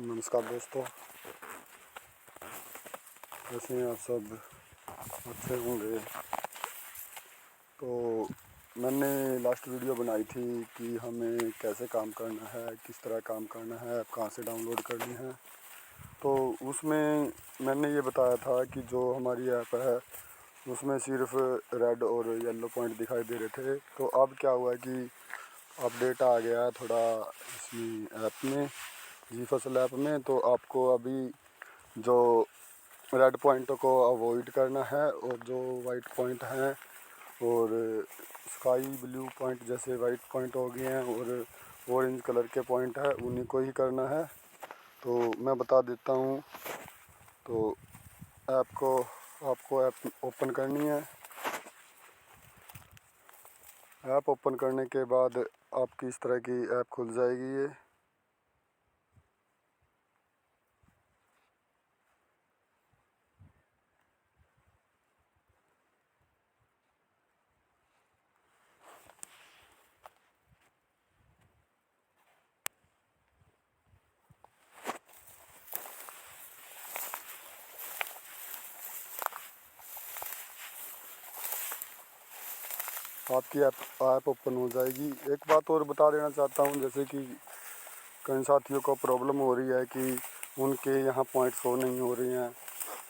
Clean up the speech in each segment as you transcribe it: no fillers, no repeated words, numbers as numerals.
नमस्कार दोस्तों, कैसे हैं आप सब? अच्छे होंगे। तो मैंने लास्ट वीडियो बनाई थी कि हमें कैसे काम करना है, किस तरह काम करना है, ऐप कहाँ से डाउनलोड करनी है। तो उसमें मैंने ये बताया था कि जो हमारी ऐप है उसमें सिर्फ रेड और येलो पॉइंट दिखाई दे रहे थे। तो अब क्या हुआ कि अपडेट आ गया है थोड़ा इसमें ऐप में, जी फसल ऐप में। तो आपको अभी जो रेड पॉइंटों को अवॉइड करना है और जो वाइट पॉइंट हैं और स्काई ब्लू पॉइंट जैसे वाइट पॉइंट हो गए हैं और ऑरेंज कलर के पॉइंट है, उन्हीं को ही करना है। तो मैं बता देता हूँ। तो आपको ऐप ओपन करनी है। ऐप ओपन करने के बाद आपकी इस तरह की ऐप खुल जाएगी ये। आपकी ऐप ओपन हो जाएगी। एक बात और बता देना चाहता हूँ, जैसे कि कई साथियों को प्रॉब्लम हो रही है कि उनके यहाँ पॉइंट शो नहीं हो रही हैं।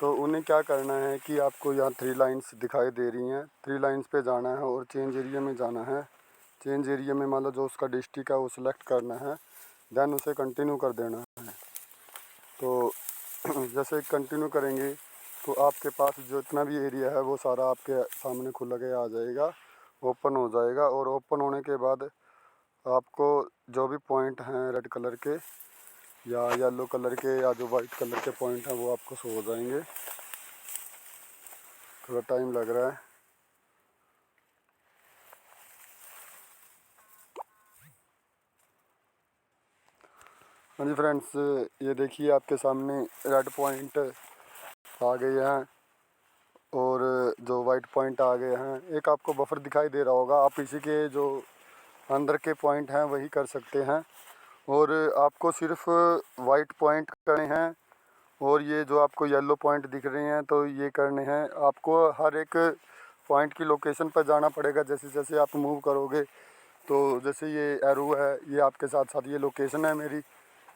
तो उन्हें क्या करना है कि आपको यहाँ 3 लाइन्स दिखाई दे रही हैं, 3 लाइन्स पे जाना है और चेंज एरिया में जाना है। चेंज एरिया में मान लो जो उसका डिस्ट्रिक्ट है वो सिलेक्ट करना है, देन उसे कंटिन्यू कर देना है। तो जैसे कंटिन्यू करेंगे तो आपके पास जो इतना भी एरिया है वो सारा आपके सामने खुला के आ जाएगा, ओपन हो जाएगा। और ओपन होने के बाद आपको जो भी पॉइंट हैं रेड कलर के या येलो कलर के या जो वाइट कलर के पॉइंट हैं वो आपको शो हो जाएंगे। थोड़ा टाइम लग रहा है। हाँ जी फ्रेंड्स, ये देखिए आपके सामने रेड पॉइंट आ गए हैं और जो वाइट पॉइंट आ गए हैं। एक आपको बफर दिखाई दे रहा होगा, आप इसी के जो अंदर के पॉइंट हैं वही कर सकते हैं। और आपको सिर्फ वाइट पॉइंट करने हैं और ये जो आपको येलो पॉइंट दिख रहे हैं तो ये करने हैं। आपको हर एक पॉइंट की लोकेशन पर जाना पड़ेगा। जैसे जैसे आप मूव करोगे तो जैसे ये एरो है, ये आपके साथ साथ ये लोकेशन है मेरी।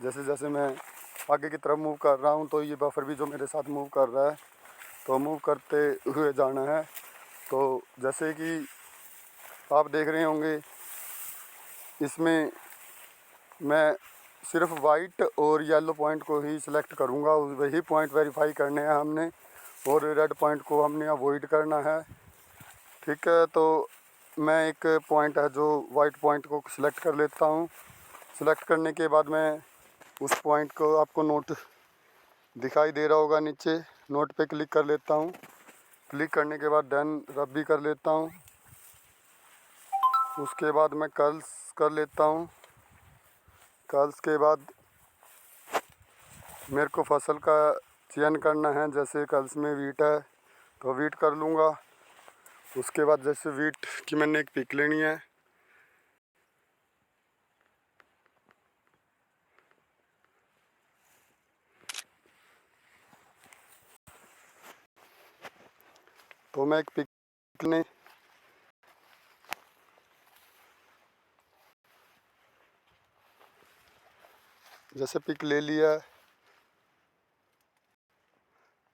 जैसे जैसे मैं आगे की तरफ मूव कर रहा हूँ तो ये बफर भी जो मेरे साथ मूव कर रहा है, तो मूव करते हुए जाना है। तो जैसे कि आप देख रहे होंगे इसमें मैं सिर्फ वाइट और येलो पॉइंट को ही सिलेक्ट करूँगा, वही पॉइंट वेरीफाई करने हैं हमने और रेड पॉइंट को हमने अवॉइड करना है। ठीक है, तो मैं एक पॉइंट है जो वाइट पॉइंट को सिलेक्ट कर लेता हूँ। सिलेक्ट करने के बाद मैं उस पॉइंट को, आपको नोट दिखाई दे रहा होगा नीचे, नोट पे क्लिक कर लेता हूँ। क्लिक करने के बाद डन रब भी कर लेता हूँ। उसके बाद मैं कर्ल्स कर लेता हूँ। कर्ल्स के बाद मेरे को फसल का चयन करना है। जैसे कर्ल्स में वीट है तो वीट कर लूँगा। उसके बाद जैसे वीट की मैंने एक पिक लेनी है। तो मैं एक पिक ने जैसे पिक ले लिया।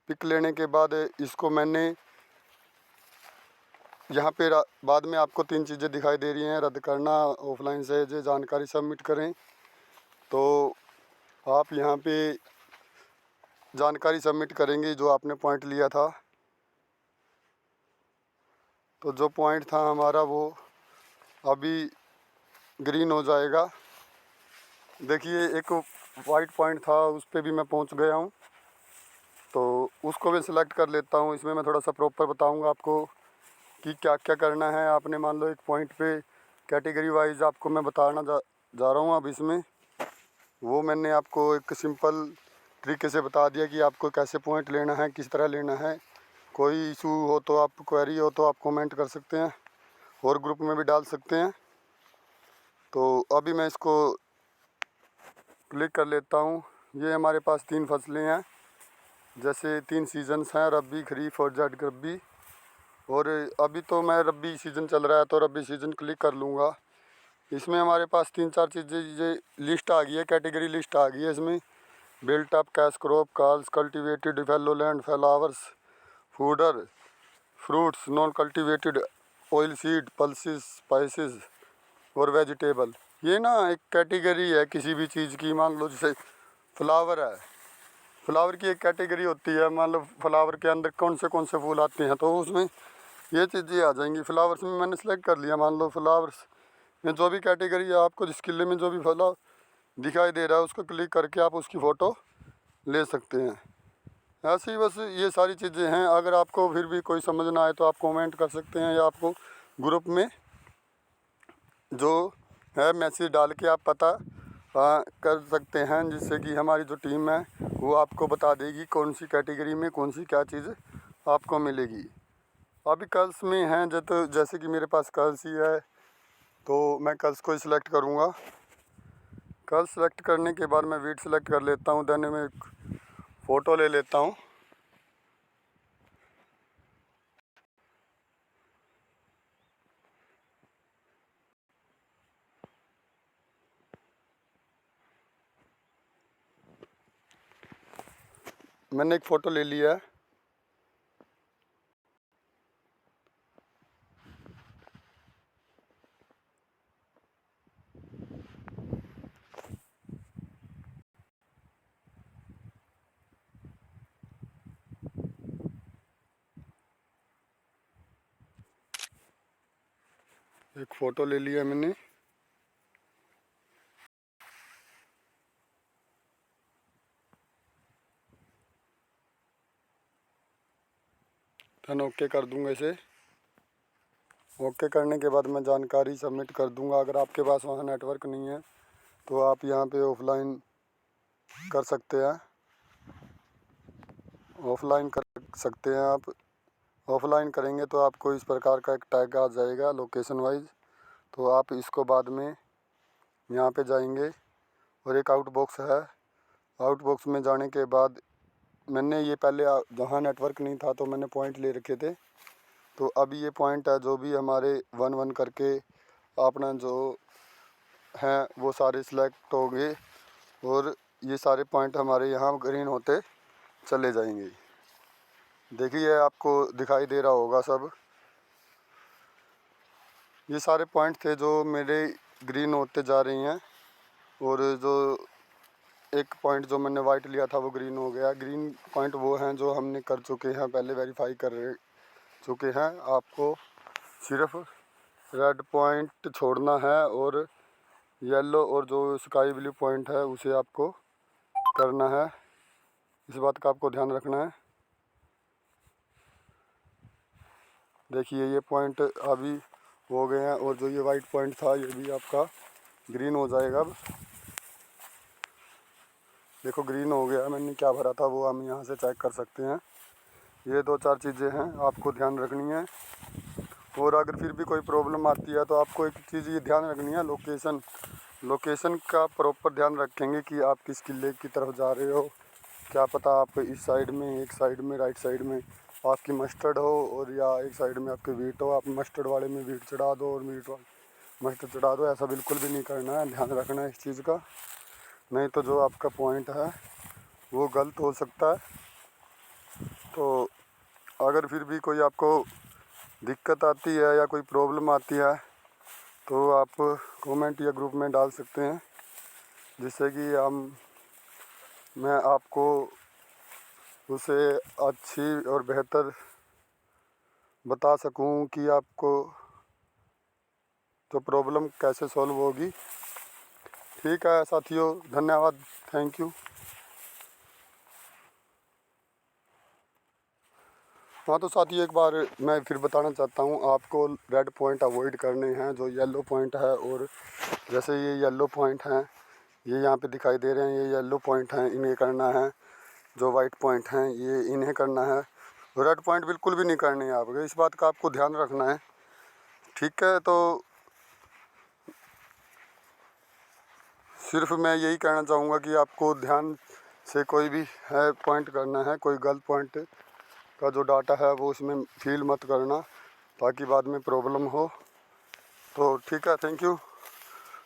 पिक लेने के बाद इसको मैंने यहाँ पे बाद में आपको 3 चीज़ें दिखाई दे रही हैं। रद्द करना, ऑफलाइन से जो जानकारी सबमिट करें। तो आप यहाँ पे जानकारी सबमिट करेंगे जो आपने पॉइंट लिया था। तो जो पॉइंट था हमारा वो अभी ग्रीन हो जाएगा। देखिए एक वाइट पॉइंट था उस पर भी मैं पहुँच गया हूँ, तो उसको भी सिलेक्ट कर लेता हूँ। इसमें मैं थोड़ा सा प्रॉपर बताऊँगा आपको कि क्या क्या करना है। आपने मान लो एक पॉइंट पे कैटेगरी वाइज आपको मैं बताना जा रहा हूँ। अब इसमें वो मैंने आपको एक सिंपल तरीके से बता दिया कि आपको कैसे पॉइंट लेना है, किस तरह लेना है। कोई इशू हो तो आप, क्वेरी हो तो आप कमेंट कर सकते हैं और ग्रुप में भी डाल सकते हैं। तो अभी मैं इसको क्लिक कर लेता हूँ। ये हमारे पास 3 फसलें हैं, जैसे 3 सीजन्स हैं, रबी, खरीफ और जायद रबी। और अभी तो मैं रबी सीज़न चल रहा है तो रबी सीज़न क्लिक कर लूँगा। इसमें हमारे पास 3-4 चीज़ें ये लिस्ट आ गई है, कैटेगरी लिस्ट आ गई है इसमें। Built up, cash crop, Carl's, cultivated, fallow land, flowers, fodder, fruits, non cultivated, oil seed, pulses, spices और वेजिटेबल। ये ना एक कैटेगरी है किसी भी चीज़ की। मान लो जैसे फ्लावर है, फ्लावर की एक कैटेगरी होती है। मान लो फ्लावर के अंदर कौन से फूल आते हैं तो उसमें ये चीज़ें आ जाएंगी। फ्लावर्स में मैंने सेलेक्ट कर लिया। मान लो फ्लावर्स में जो भी कैटेगरी है, आपको जिस किले में जो भी फला दिखाई दे रहा है उसको क्लिक करके आप उसकी फ़ोटो ले सकते हैं। ऐसे ही बस ये सारी चीज़ें हैं। अगर आपको फिर भी कोई समझ ना आए तो आप कमेंट कर सकते हैं, या आपको ग्रुप में जो है मैसेज डाल के आप पता कर सकते हैं, जिससे कि हमारी जो टीम है वो आपको बता देगी कौन सी कैटेगरी में कौन सी क्या चीज़ आपको मिलेगी। अभी कर्ल्स में हैं तो जैसे कि मेरे पास कर्ल्स ही है तो मैं कर्ल्स को ही सिलेक्ट करूँगा। कर्ल्स सेलेक्ट करने के बाद मैं वीट सेलेक्ट कर लेता हूँ, देन मैं एक फ़ोटो ले लेता हूँ। मैंने एक फ़ोटो ले लिया है। एक फ़ोटो ले लिया मैंने। देन ओके कर दूंगा इसे। ओके करने के बाद मैं जानकारी सबमिट कर दूंगा। अगर आपके पास वहाँ नेटवर्क नहीं है तो आप यहाँ पे ऑफलाइन कर सकते हैं। ऑफलाइन कर सकते हैं आप। ऑफलाइन करेंगे तो आपको इस प्रकार का एक टैग आ जाएगा लोकेशन वाइज। तो आप इसको बाद में यहाँ पे जाएंगे और एक आउटबॉक्स है। आउटबॉक्स में जाने के बाद मैंने ये पहले जहाँ नेटवर्क नहीं था तो मैंने पॉइंट ले रखे थे। तो अभी ये पॉइंट है जो भी हमारे 1-1 करके अपना जो हैं वो सारे सिलेक्ट होंगे और ये सारे पॉइंट हमारे यहाँ ग्रीन होते चले जाएंगे। देखिए आपको दिखाई दे रहा होगा सब। ये सारे पॉइंट थे जो मेरे ग्रीन होते जा रही हैं, और जो एक पॉइंट जो मैंने वाइट लिया था वो ग्रीन हो गया। ग्रीन पॉइंट वो हैं जो हमने कर चुके हैं, पहले वेरीफाई कर चुके हैं। आपको सिर्फ रेड पॉइंट छोड़ना है और येलो और जो स्काई ब्लू पॉइंट है उसे आपको करना है। इस बात का आपको ध्यान रखना है। देखिए ये पॉइंट अभी हो गए हैं और जो ये वाइट पॉइंट था ये भी आपका ग्रीन हो जाएगा। अब देखो ग्रीन हो गया। मैंने क्या भरा था वो हम यहाँ से चेक कर सकते हैं। ये 2-4 चीज़ें हैं आपको ध्यान रखनी है। और अगर फिर भी कोई प्रॉब्लम आती है तो आपको एक चीज़ ये ध्यान रखनी है, लोकेशन का प्रॉपर ध्यान रखेंगे कि आप किस किले की तरफ जा रहे हो। क्या पता आप इस साइड में, एक साइड में, राइट साइड में आपकी मस्टर्ड हो और या एक साइड में आपके वीट हो, आप मस्टर्ड वाले में वीट चढ़ा दो और वीट वाले मस्टर्ड चढ़ा दो। ऐसा बिल्कुल भी नहीं करना है, ध्यान रखना है इस चीज़ का। नहीं तो जो आपका पॉइंट है वो गलत हो सकता है। तो अगर फिर भी कोई आपको दिक्कत आती है या कोई प्रॉब्लम आती है तो आप कमेंट या ग्रुप में डाल सकते हैं, जिससे कि मैं आपको उसे अच्छी और बेहतर बता सकूं कि आपको तो प्रॉब्लम कैसे सॉल्व होगी। ठीक है साथियों, धन्यवाद, थैंक यू। हाँ तो साथियों एक बार मैं फिर बताना चाहता हूँ, आपको रेड पॉइंट अवॉइड करने हैं। जो येलो पॉइंट है, और जैसे ये येलो पॉइंट हैं ये यहाँ पे दिखाई दे रहे हैं, ये येलो पॉइंट हैं, इन्हें करना है। जो वाइट पॉइंट हैं ये इन्हें करना है। रेड पॉइंट बिल्कुल भी नहीं करनी है आपको। इस बात का आपको ध्यान रखना है। ठीक है, तो सिर्फ मैं यही कहना चाहूँगा कि आपको ध्यान से कोई भी है पॉइंट करना है, कोई गलत पॉइंट का जो डाटा है वो उसमें फील मत करना, ताकि बाद में प्रॉब्लम हो। तो ठीक है, थैंक यू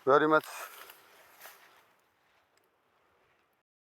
वेरी मच।